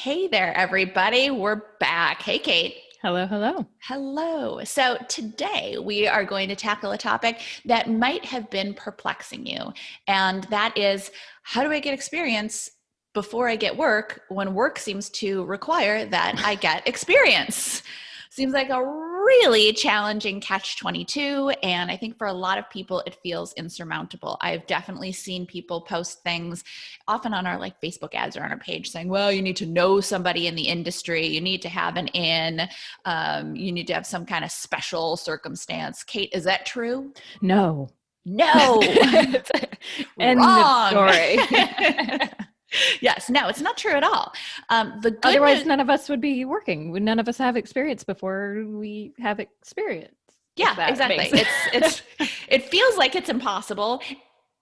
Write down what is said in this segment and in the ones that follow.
Hey there, everybody. We're back. Hey, Kate. Hello, hello. Hello. So today we are going to tackle a topic that might have been perplexing you. And that is, how do I get experience before I get work when work seems to require that I get experience? Seems like a really challenging catch-22, and I think for a lot of people it feels insurmountable. I've definitely seen people post things often on our like Facebook ads or on our page saying, well, you need to know somebody in the industry, you need to have an in, you need to have some kind of special circumstance. Kate, is that true? No. No. End of Wrong. story. Yes, no, it's not true at all. The good Otherwise, news, none of us would be working. None of us have experience before we have experience. yeah, exactly. It feels like it's impossible.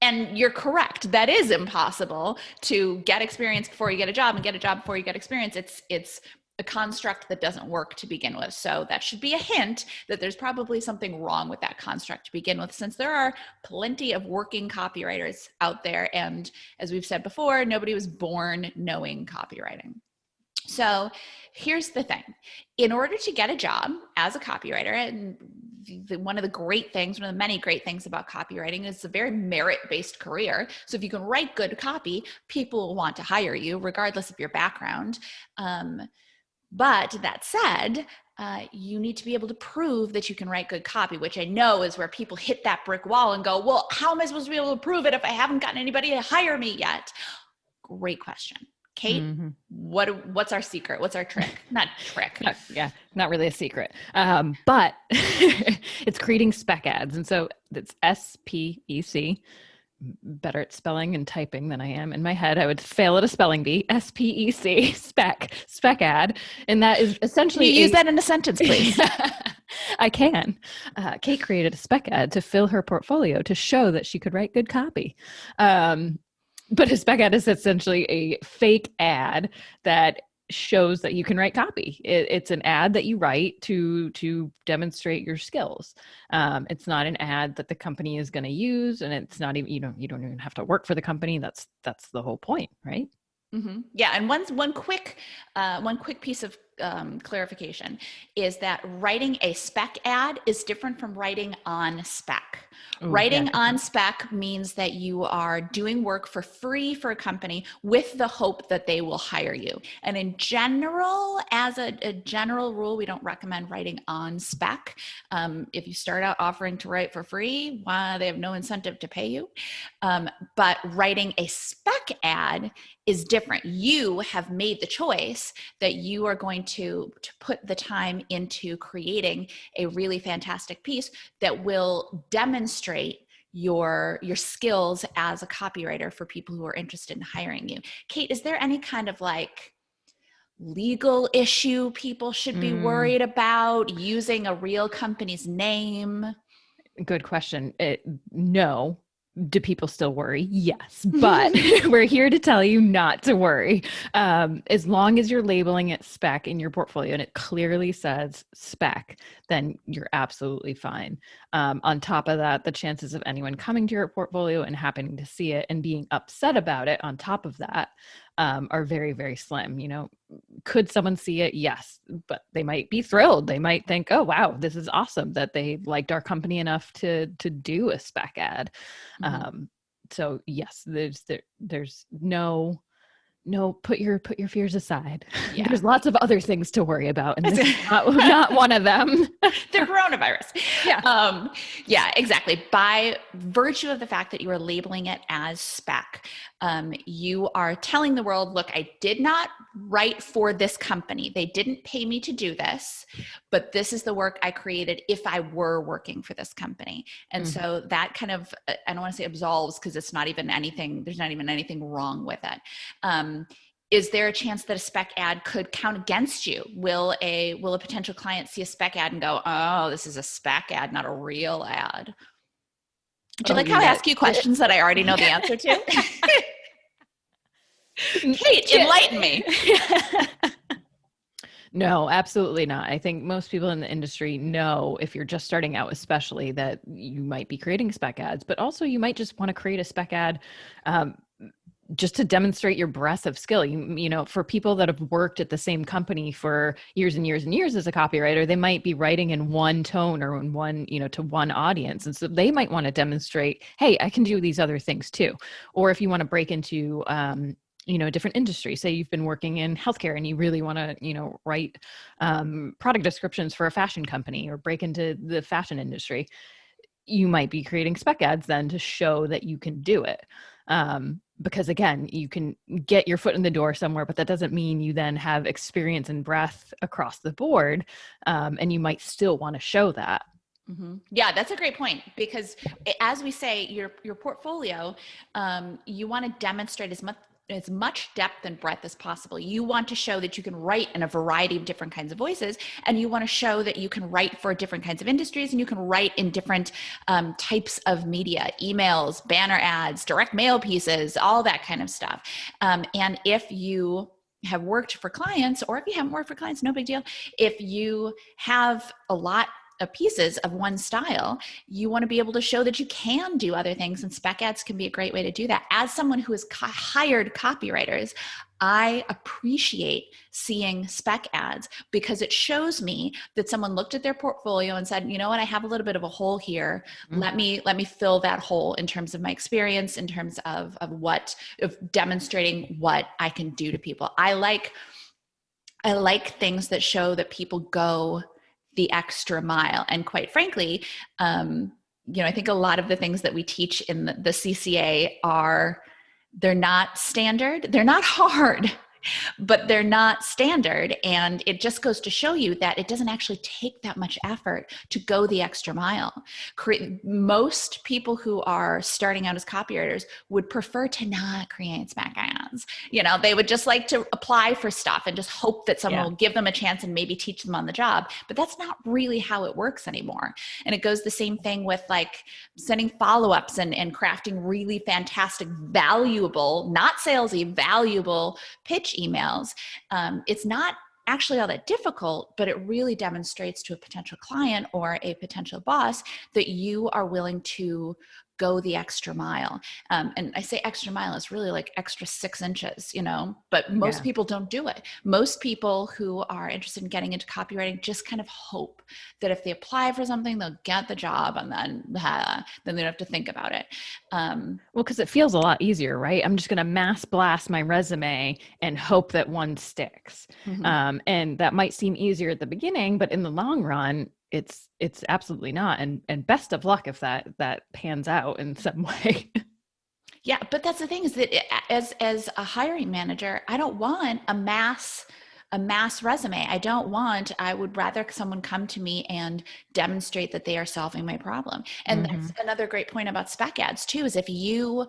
And you're correct. That is impossible to get experience before you get a job and get a job before you get experience. It's a construct that doesn't work to begin with. So that should be a hint that there's probably something wrong with that construct to begin with, since there are plenty of working copywriters out there. And as we've said before, nobody was born knowing copywriting. So here's the thing. In order to get a job as a copywriter, and one of the many great things about copywriting is it's a very merit-based career. So if you can write good copy, people will want to hire you regardless of your background. But that said, you need to be able to prove that you can write good copy, which I know is where people hit that brick wall and go, well, how am I supposed to be able to prove it if I haven't gotten anybody to hire me yet? Great question. Kate, what's our secret? What's our trick? Not trick. Not really a secret. But it's creating spec ads. And so it's SPEC. Better at spelling and typing than I am. In my head, I would fail at a spelling bee. SPEC, spec ad. And that is essentially— Can you use that in a sentence, please? I can. Kate created a spec ad to fill her portfolio to show that she could write good copy. But a spec ad is essentially a fake ad that shows that you can write copy. It's an ad that you write to demonstrate your skills. It's not an ad that the company is going to use, and it's not even, you don't even have to work for the company. That's the whole point, right? Mm-hmm. Yeah, and one quick piece of clarification is that writing a spec ad is different from writing on spec. Ooh, Writing yeah. on spec means that you are doing work for free for a company with the hope that they will hire you. And in general, as a general rule, we don't recommend writing on spec. If you start out offering to write for free, they have no incentive to pay you. But writing a spec ad is different. You have made the choice that you are going to put the time into creating a really fantastic piece that will demonstrate your skills as a copywriter for people who are interested in hiring you. Kate, is there any kind of like legal issue people should be worried about using a real company's name? Good question. No. Do people still worry? Yes, but we're here to tell you not to worry. As long as you're labeling it spec in your portfolio and it clearly says spec, then you're absolutely fine. On top of that, the chances of anyone coming to your portfolio and happening to see it and being upset about it on top of that are very, very slim. Could someone see it? Yes, but they might be thrilled. They might think, oh, wow, this is awesome that they liked our company enough to do a spec ad. So yes, there's no, put your fears aside. Yeah. There's lots of other things to worry about, and this is not one of them. The coronavirus. Yeah. Yeah, exactly. By virtue of the fact that you are labeling it as spec, you are telling the world, look, I did not write for this company. They didn't pay me to do this, but this is the work I created if I were working for this company. And so that kind of, I don't want to say absolves, because it's not even anything, there's not even anything wrong with it. Is there a chance that a spec ad could count against you? Will a potential client see a spec ad and go, oh, this is a spec ad, not a real ad? Do you like how I ask you questions that I already know the answer to? Kate, enlighten me. No, absolutely not. I think most people in the industry know, if you're just starting out, especially, that you might be creating spec ads, but also you might just want to create a spec ad just to demonstrate your breadth of skill. You know, for people that have worked at the same company for years and years and years as a copywriter, they might be writing in one tone or in one, you know, to one audience. And so they might want to demonstrate, hey, I can do these other things too. Or if you want to break into, you know, a different industry, say you've been working in healthcare and you really want to, you know, write product descriptions for a fashion company or break into the fashion industry, you might be creating spec ads then to show that you can do it. Because again, you can get your foot in the door somewhere, but that doesn't mean you then have experience and breadth across the board. And you might still want to show that. Mm-hmm. Yeah, that's a great point, because as we say, your portfolio, you want to demonstrate as much depth and breadth as possible. You want to show that you can write in a variety of different kinds of voices, and you want to show that you can write for different kinds of industries, and you can write in different types of media, emails, banner ads, direct mail pieces, all that kind of stuff. And if you have worked for clients, or if you haven't worked for clients, no big deal. If you have a lot of pieces of one style, you want to be able to show that you can do other things, and spec ads can be a great way to do that. As someone who has hired copywriters, I appreciate seeing spec ads, because it shows me that someone looked at their portfolio and said, you know what, I have a little bit of a hole here. Mm-hmm. Let me fill that hole in terms of my experience, in terms of demonstrating what I can do to people. I like things that show that people go the extra mile. And quite frankly, you know, I think a lot of the things that we teach in the CCA they're not standard. They're not hard, but they're not standard. And it just goes to show you that it doesn't actually take that much effort to go the extra mile. Most people who are starting out as copywriters would prefer to not create spec ads. You know, they would just like to apply for stuff and just hope that someone will give them a chance and maybe teach them on the job. But that's not really how it works anymore. And it goes the same thing with like sending follow-ups and crafting really fantastic, valuable, not salesy, valuable pitch emails. It's not actually all that difficult, but it really demonstrates to a potential client or a potential boss that you are willing to go the extra mile. And I say extra mile, is really like extra 6 inches, you know, but most people don't do it. Most people who are interested in getting into copywriting just kind of hope that if they apply for something, they'll get the job, and then they don't have to think about it. Well, because it feels a lot easier, right? I'm just going to mass blast my resume and hope that one sticks. Mm-hmm. And that might seem easier at the beginning, but in the long run, it's absolutely not. And best of luck if that pans out in some way. Yeah. But that's the thing, is that as a hiring manager, I don't want a mass resume. I would rather someone come to me and demonstrate that they are solving my problem. And mm-hmm. That's another great point about spec ads too, is if you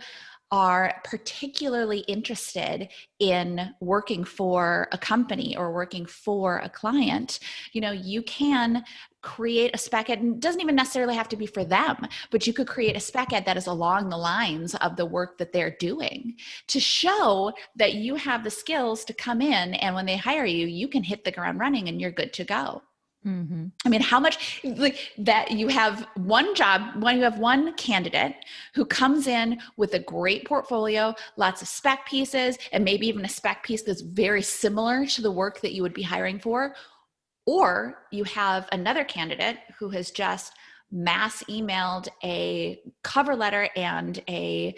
are particularly interested in working for a company or working for a client, you know, you can create a spec ad. It doesn't even necessarily have to be for them, but you could create a spec ad that is along the lines of the work that they're doing, to show that you have the skills to come in, and when they hire you, you can hit the ground running and you're good to go. Mm-hmm. I mean, how much like that you have one job, when you have one candidate who comes in with a great portfolio, lots of spec pieces, and maybe even a spec piece that's very similar to the work that you would be hiring for. Or you have another candidate who has just mass emailed a cover letter and a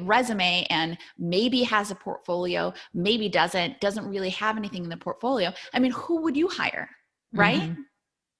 resume, and maybe has a portfolio, maybe doesn't really have anything in the portfolio. I mean, who would you hire, right? Mm-hmm.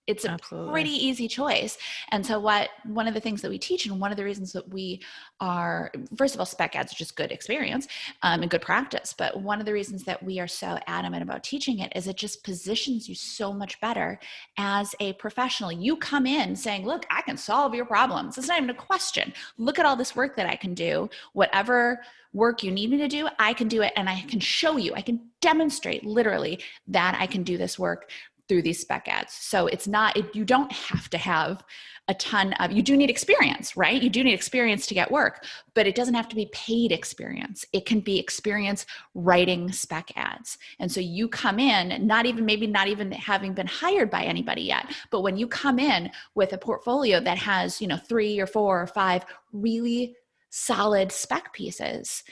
It's a Absolutely. Pretty easy choice. And so one of the things that we teach, and one of the reasons that we are, first of all, spec ads are just good experience and good practice. But one of the reasons that we are so adamant about teaching it is it just positions you so much better as a professional. You come in saying, look, I can solve your problems. It's not even a question. Look at all this work that I can do. Whatever work you need me to do, I can do it. And I can show you, I can demonstrate literally that I can do this work through these spec ads. So it's not, you don't have to have a ton of, you do need experience, right? You do need experience to get work, but it doesn't have to be paid experience. It can be experience writing spec ads. And so you come in, maybe not even having been hired by anybody yet, but when you come in with a portfolio that has, 3 or 4 or 5 really solid spec pieces,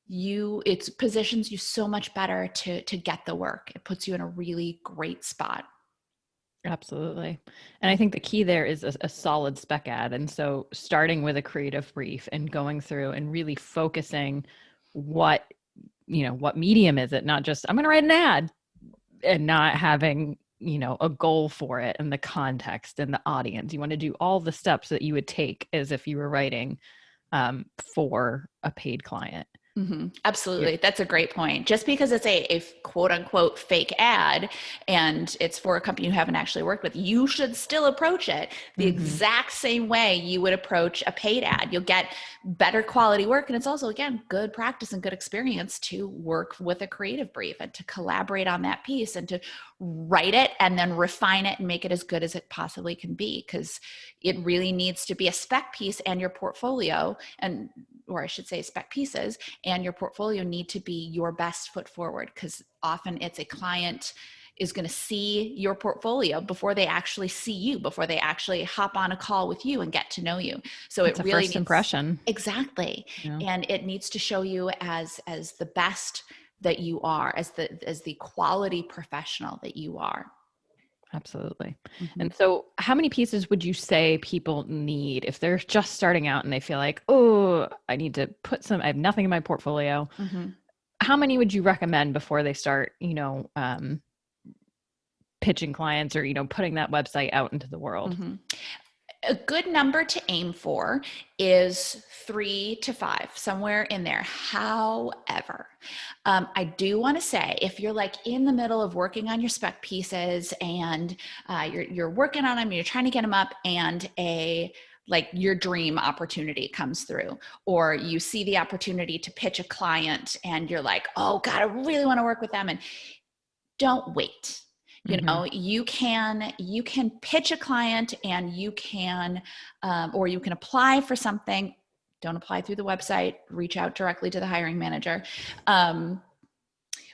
it positions you so much better to get the work. It puts you in a really great spot. Absolutely. And I think the key there is a solid spec ad. And so starting with a creative brief and going through and really focusing what medium is it, not just I'm going to write an ad, and not having, a goal for it and the context and the audience. You want to do all the steps that you would take as if you were writing for a paid client. Mm-hmm. Absolutely. That's a great point. Just because it's a quote unquote fake ad and it's for a company you haven't actually worked with, you should still approach it the exact same way you would approach a paid ad. You'll get better quality work. And it's also, again, good practice and good experience to work with a creative brief and to collaborate on that piece and to write it and then refine it and make it as good as it possibly can be. Because it really needs to be a spec piece and your portfolio, or I should say spec pieces and your portfolio need to be your best foot forward, because often it's a client is going to see your portfolio before they actually see you, before they actually hop on a call with you and get to know you. So it's it really first impression. Exactly. Yeah. And it needs to show you as the best that you are, as the quality professional that you are. Absolutely. Mm-hmm. And so how many pieces would you say people need if they're just starting out and they feel like, oh, I need to I have nothing in my portfolio. Mm-hmm. How many would you recommend before they start, pitching clients or, putting that website out into the world? Mm-hmm. A good number to aim for is 3 to 5, somewhere in there. However, I do want to say, if you're like in the middle of working on your spec pieces and you're working on them, you're trying to get them up, and your dream opportunity comes through, or you see the opportunity to pitch a client and you're like, oh God, I really want to work with them, and don't wait. You can pitch a client and you can, or you can apply for something. Don't apply through the website, reach out directly to the hiring manager.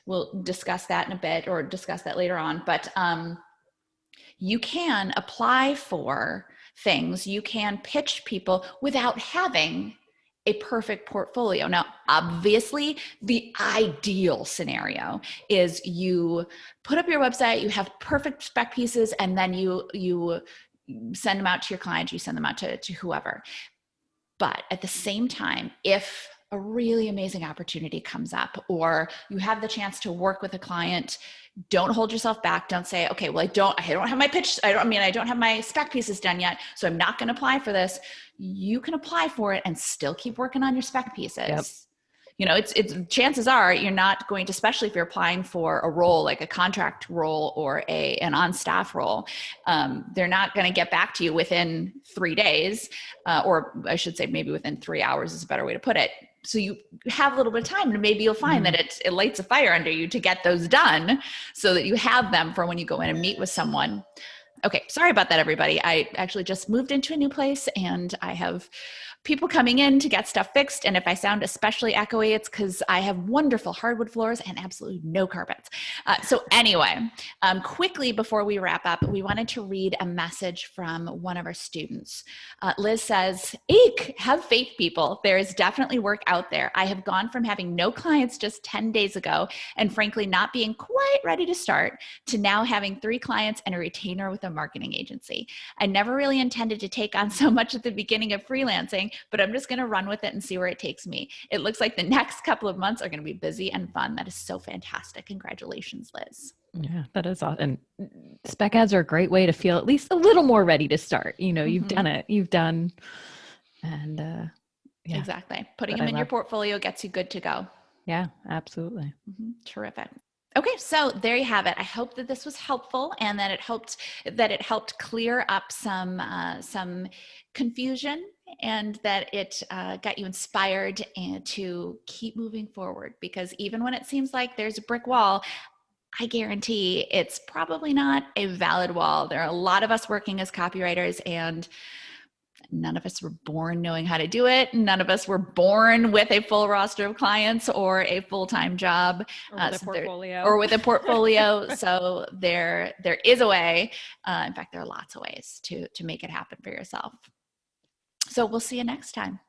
We'll discuss that in a bit, or discuss that later on, but you can apply for things. You can pitch people without having a perfect portfolio. Now, obviously, the ideal scenario is you put up your website, you have perfect spec pieces, and then you send them out to your clients, you send them out to whoever. But at the same time, if a really amazing opportunity comes up, or you have the chance to work with a client, don't hold yourself back. Don't say, okay, well, I don't have my pitch. I don't have my spec pieces done yet, so I'm not going to apply for this. You can apply for it and still keep working on your spec pieces. Yep. It's chances are you're not going to, especially if you're applying for a role like a contract role or an on-staff role, they're not going to get back to you within 3 days, or I should say maybe within 3 hours is a better way to put it. So you have a little bit of time, and maybe you'll find that it lights a fire under you to get those done so that you have them for when you go in and meet with someone. Okay, sorry about that, everybody. I actually just moved into a new place and I have people coming in to get stuff fixed. And if I sound especially echoey, it's because I have wonderful hardwood floors and absolutely no carpets. So anyway, quickly before we wrap up, we wanted to read a message from one of our students. Liz says, "Eek, have faith, people. There is definitely work out there. I have gone from having no clients just 10 days ago and frankly not being quite ready to start to now having 3 clients and a retainer with a marketing agency. I never really intended to take on so much at the beginning of freelancing, but I'm just going to run with it and see where it takes me. It looks like the next couple of months are going to be busy and fun." That is so fantastic. Congratulations, Liz. Yeah, that is awesome. And spec ads are a great way to feel at least a little more ready to start. You've done it. And yeah. Exactly. Putting them in your portfolio gets you good to go. Yeah, absolutely. Mm-hmm. Terrific. Okay, so there you have it. I hope that this was helpful and that it helped clear up some confusion, and that it got you inspired and to keep moving forward. Because even when it seems like there's a brick wall, I guarantee it's probably not a valid wall. There are a lot of us working as copywriters, and none of us were born knowing how to do it. None of us were born with a full roster of clients or a full-time job. Or with a portfolio. So there is a way. In fact, there are lots of ways to make it happen for yourself. So we'll see you next time.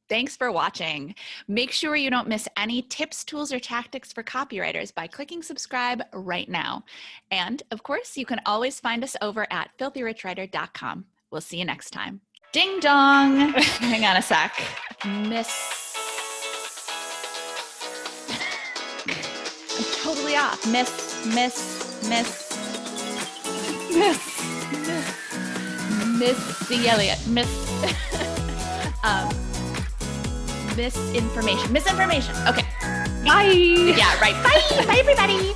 Thanks for watching. Make sure you don't miss any tips, tools, or tactics for copywriters by clicking subscribe right now. And of course, you can always find us over at filthyrичwriter.com. We'll see you next time. Ding dong. Hang on a sec. I'm totally off. Missy Elliott. Misinformation. Okay. Bye. Yeah, right. Bye. Bye, everybody.